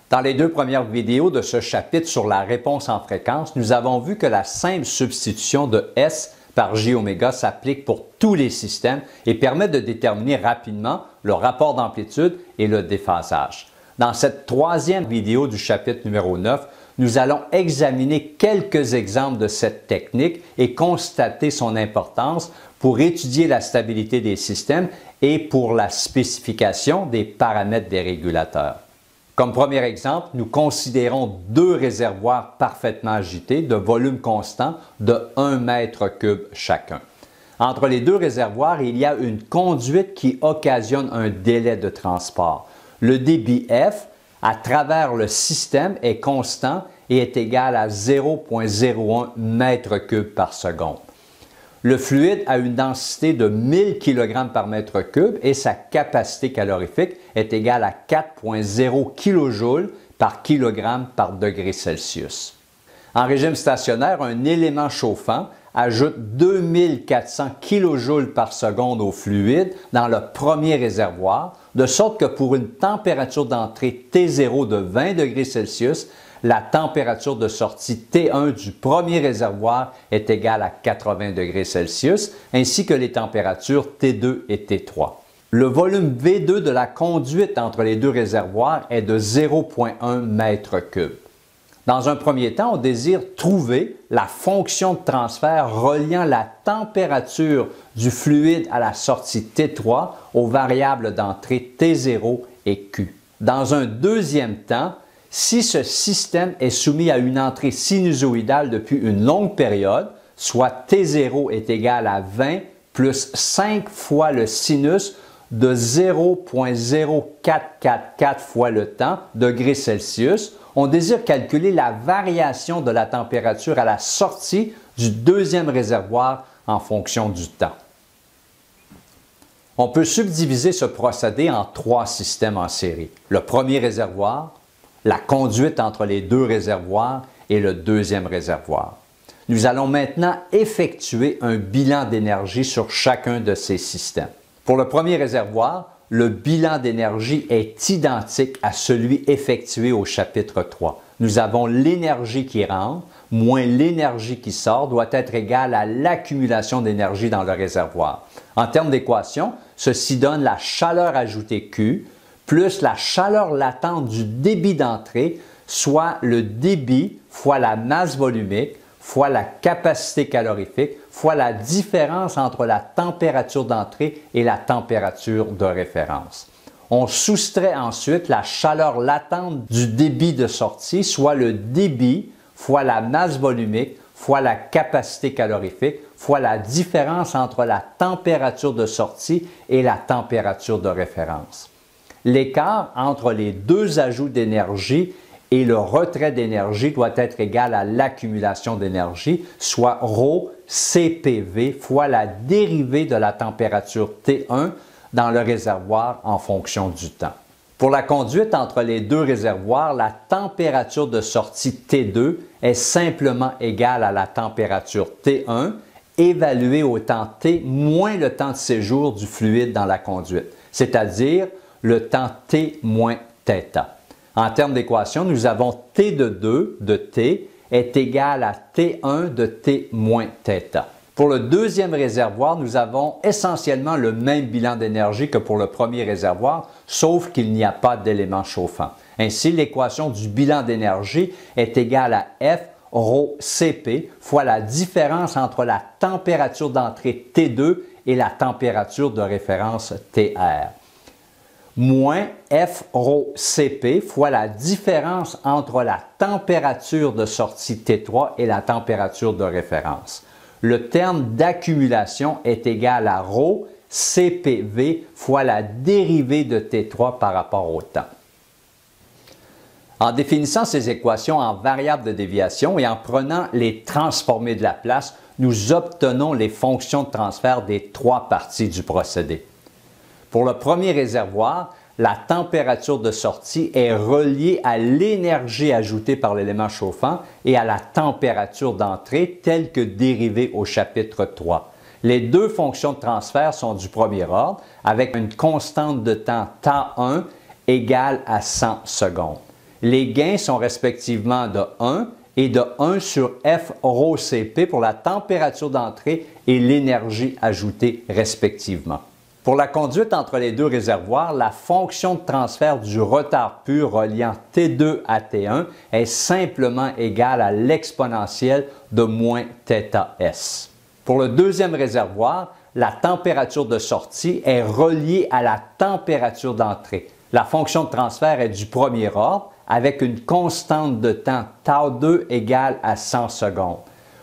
Dans les deux premières vidéos de ce chapitre sur la réponse en fréquence, nous avons vu que la simple substitution de S par J-oméga s'applique pour tous les systèmes et permet de déterminer rapidement le rapport d'amplitude et le déphasage. Dans cette troisième vidéo du chapitre numéro 9, nous allons examiner quelques exemples de cette technique et constater son importance pour étudier la stabilité des systèmes et pour la spécification des paramètres des régulateurs. Comme premier exemple, nous considérons deux réservoirs parfaitement agités de volume constant de 1 mètre cube chacun. Entre les deux réservoirs, il y a une conduite qui occasionne un délai de transport. Le débit F à travers le système est constant et est égal à 0,01 mètre cube par seconde. Le fluide a une densité de 1000 kg par mètre cube et sa capacité calorifique est égale à 4,0 kJ par kg par degré Celsius. En régime stationnaire, un élément chauffant ajoute 2400 kJ par seconde au fluide dans le premier réservoir, de sorte que pour une température d'entrée T0 de 20 degrés Celsius, la température de sortie T1 du premier réservoir est égale à 80 degrés Celsius, ainsi que les températures T2 et T3. Le volume V2 de la conduite entre les deux réservoirs est de 0,1 mètre cube. Dans un premier temps, on désire trouver la fonction de transfert reliant la température du fluide à la sortie T3 aux variables d'entrée T0 et Q. Dans un deuxième temps, si ce système est soumis à une entrée sinusoïdale depuis une longue période, soit T0 est égal à 20 plus 5 fois le sinus de 0,0444 fois le temps, degrés Celsius, on désire calculer la variation de la température à la sortie du deuxième réservoir en fonction du temps. On peut subdiviser ce procédé en trois systèmes en série. Le premier réservoir, la conduite entre les deux réservoirs et le deuxième réservoir. Nous allons maintenant effectuer un bilan d'énergie sur chacun de ces systèmes. Pour le premier réservoir, le bilan d'énergie est identique à celui effectué au chapitre 3. Nous avons l'énergie qui rentre moins l'énergie qui sort doit être égale à l'accumulation d'énergie dans le réservoir. En termes d'équation, ceci donne la chaleur ajoutée Q plus la chaleur latente du débit d'entrée, soit le débit fois la masse volumique, fois la capacité calorifique, fois la différence entre la température d'entrée et la température de référence. On soustrait ensuite la chaleur latente du débit de sortie, soit le débit fois la masse volumique, fois la capacité calorifique, fois la différence entre la température de sortie et la température de référence. L'écart entre les deux ajouts d'énergie et le retrait d'énergie doit être égal à l'accumulation d'énergie, soit ρ CPV fois la dérivée de la température T1 dans le réservoir en fonction du temps. Pour la conduite entre les deux réservoirs, la température de sortie T2 est simplement égale à la température T1 évaluée au temps T moins le temps de séjour du fluide dans la conduite, c'est-à-dire le temps T moins θ. En termes d'équation, nous avons T de 2 de T est égal à T1 de T moins θ. Pour le deuxième réservoir, nous avons essentiellement le même bilan d'énergie que pour le premier réservoir, sauf qu'il n'y a pas d'élément chauffant. Ainsi, l'équation du bilan d'énergie est égale à F ρ Cp fois la différence entre la température d'entrée T2 et la température de référence Tr. Moins F ρ Cp fois la différence entre la température de sortie T3 et la température de référence. Le terme d'accumulation est égal à ρ CPV fois la dérivée de T3 par rapport au temps. En définissant ces équations en variables de déviation et en prenant les transformées de la place, nous obtenons les fonctions de transfert des trois parties du procédé. Pour le premier réservoir, la température de sortie est reliée à l'énergie ajoutée par l'élément chauffant et à la température d'entrée telle que dérivée au chapitre 3. Les deux fonctions de transfert sont du premier ordre avec une constante de temps T1 égale à 100 secondes. Les gains sont respectivement de 1 et de 1 sur F rho Cp pour la température d'entrée et l'énergie ajoutée respectivement. Pour la conduite entre les deux réservoirs, la fonction de transfert du retard pur reliant T2 à T1 est simplement égale à l'exponentielle de moins θS. Pour le deuxième réservoir, la température de sortie est reliée à la température d'entrée. La fonction de transfert est du premier ordre avec une constante de temps τ2 égale à 100 secondes.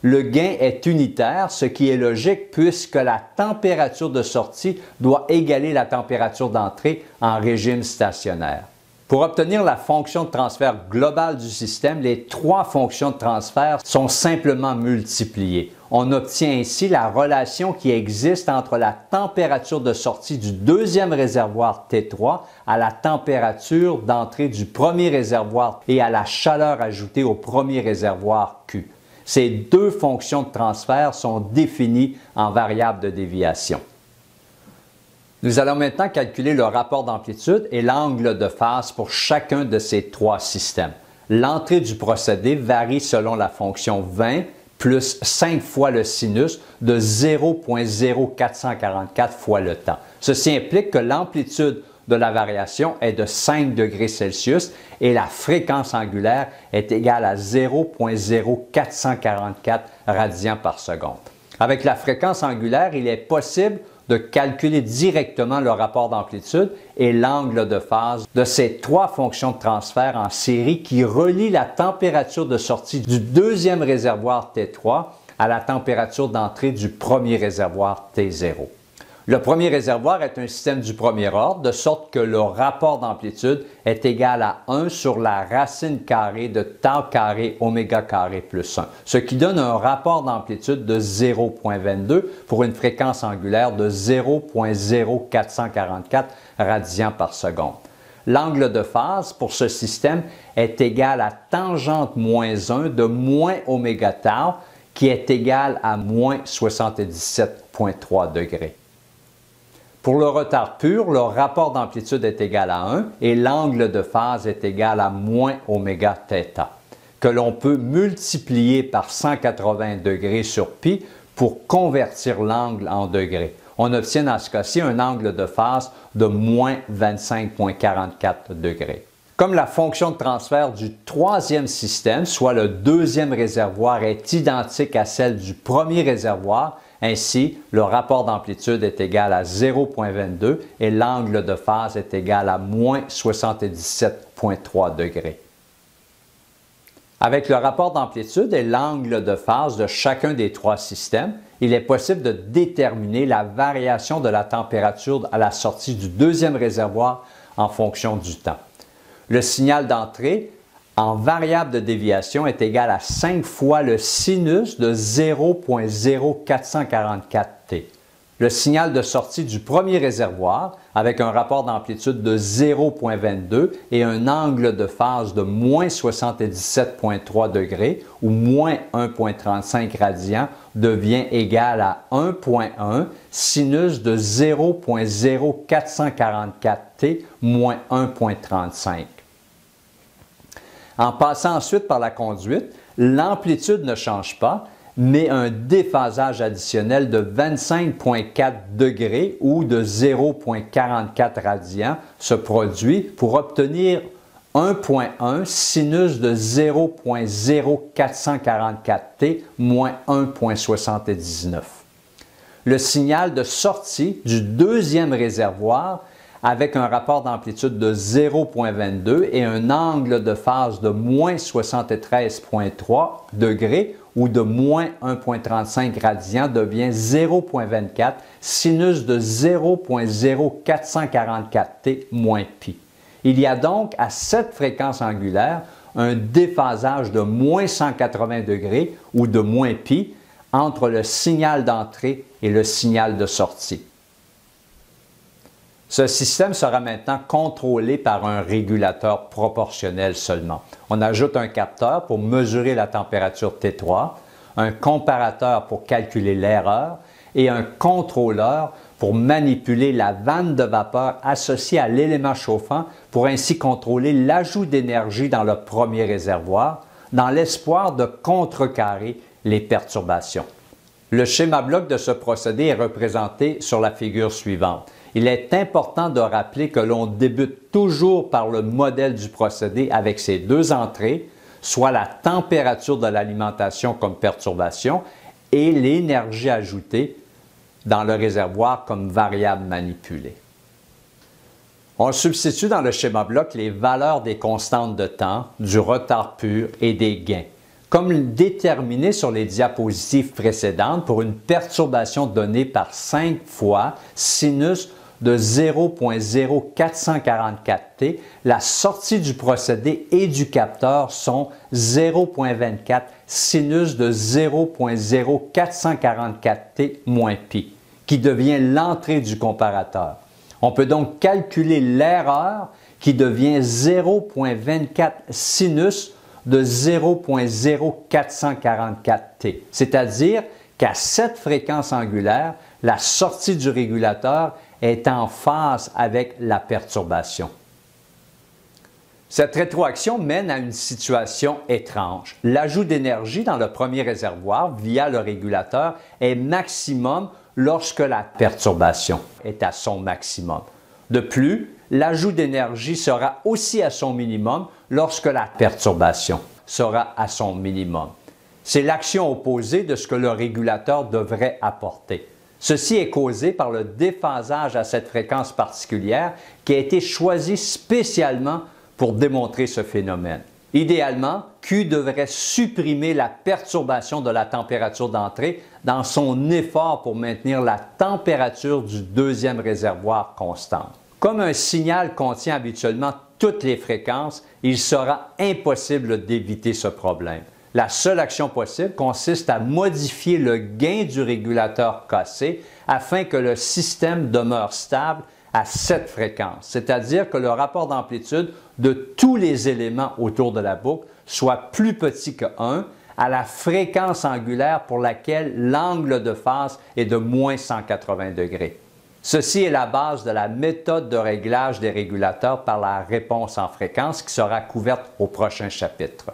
Le gain est unitaire, ce qui est logique puisque la température de sortie doit égaler la température d'entrée en régime stationnaire. Pour obtenir la fonction de transfert globale du système, les trois fonctions de transfert sont simplement multipliées. On obtient ainsi la relation qui existe entre la température de sortie du deuxième réservoir T3 à la température d'entrée du premier réservoir et à la chaleur ajoutée au premier réservoir Q. Ces deux fonctions de transfert sont définies en variable de déviation. Nous allons maintenant calculer le rapport d'amplitude et l'angle de phase pour chacun de ces trois systèmes. L'entrée du procédé varie selon la fonction 20 plus 5 fois le sinus de 0,0444 fois le temps. Ceci implique que l'amplitude de la variation est de 5 degrés Celsius et la fréquence angulaire est égale à 0,0444 radians par seconde. Avec la fréquence angulaire, il est possible de calculer directement le rapport d'amplitude et l'angle de phase de ces trois fonctions de transfert en série qui relient la température de sortie du deuxième réservoir T3 à la température d'entrée du premier réservoir T0. Le premier réservoir est un système du premier ordre, de sorte que le rapport d'amplitude est égal à 1 sur la racine carrée de tau carré oméga carré plus 1, ce qui donne un rapport d'amplitude de 0,22 pour une fréquence angulaire de 0,0444 radians par seconde. L'angle de phase pour ce système est égal à tangente moins 1 de moins oméga tau, qui est égal à moins 77,3 degrés. Pour le retard pur, le rapport d'amplitude est égal à 1 et l'angle de phase est égal à moins oméga θ, que l'on peut multiplier par 180 degrés sur pi pour convertir l'angle en degrés. On obtient dans ce cas-ci un angle de phase de moins 25,44 degrés. Comme la fonction de transfert du troisième système, soit le deuxième réservoir, est identique à celle du premier réservoir, ainsi, le rapport d'amplitude est égal à 0,22 et l'angle de phase est égal à moins 77,3 degrés. Avec le rapport d'amplitude et l'angle de phase de chacun des trois systèmes, il est possible de déterminer la variation de la température à la sortie du deuxième réservoir en fonction du temps. Le signal d'entrée en variable de déviation est égal à 5 fois le sinus de 0,0444t. Le signal de sortie du premier réservoir, avec un rapport d'amplitude de 0,22 et un angle de phase de moins 77,3 degrés ou moins 1,35 radians, devient égal à 1,1 sinus de 0,0444t moins 1,35. En passant ensuite par la conduite, l'amplitude ne change pas, mais un déphasage additionnel de 25,4 degrés ou de 0,44 radians se produit pour obtenir 1,1 sinus de 0,0444t moins 1,79. Le signal de sortie du deuxième réservoir avec un rapport d'amplitude de 0,22 et un angle de phase de moins 73,3 degrés ou de moins 1,35 radians devient 0,24 sinus de 0,0444t moins pi. Il y a donc à cette fréquence angulaire un déphasage de moins 180 degrés ou de moins pi entre le signal d'entrée et le signal de sortie. Ce système sera maintenant contrôlé par un régulateur proportionnel seulement. On ajoute un capteur pour mesurer la température T3, un comparateur pour calculer l'erreur et un contrôleur pour manipuler la vanne de vapeur associée à l'élément chauffant pour ainsi contrôler l'ajout d'énergie dans le premier réservoir dans l'espoir de contrecarrer les perturbations. Le schéma bloc de ce procédé est représenté sur la figure suivante. Il est important de rappeler que l'on débute toujours par le modèle du procédé avec ses deux entrées, soit la température de l'alimentation comme perturbation et l'énergie ajoutée dans le réservoir comme variable manipulée. On substitue dans le schéma bloc les valeurs des constantes de temps, du retard pur et des gains, comme déterminé sur les diapositives précédentes pour une perturbation donnée par 5 fois sinus de 0.0444T, la sortie du procédé et du capteur sont 0.24 sinus de 0.0444T moins pi, qui devient l'entrée du comparateur. On peut donc calculer l'erreur qui devient 0.24 sinus de 0.0444T, c'est-à-dire qu'à cette fréquence angulaire, la sortie du régulateur est en phase avec la perturbation. Cette rétroaction mène à une situation étrange. L'ajout d'énergie dans le premier réservoir via le régulateur est maximum lorsque la perturbation est à son maximum. De plus, l'ajout d'énergie sera aussi à son minimum lorsque la perturbation sera à son minimum. C'est l'action opposée de ce que le régulateur devrait apporter. Ceci est causé par le déphasage à cette fréquence particulière qui a été choisi spécialement pour démontrer ce phénomène. Idéalement, Q devrait supprimer la perturbation de la température d'entrée dans son effort pour maintenir la température du deuxième réservoir constante. Comme un signal contient habituellement toutes les fréquences, il sera impossible d'éviter ce problème. La seule action possible consiste à modifier le gain du régulateur cassé afin que le système demeure stable à cette fréquence, c'est-à-dire que le rapport d'amplitude de tous les éléments autour de la boucle soit plus petit que 1 à la fréquence angulaire pour laquelle l'angle de phase est de moins 180 degrés. Ceci est la base de la méthode de réglage des régulateurs par la réponse en fréquence qui sera couverte au prochain chapitre.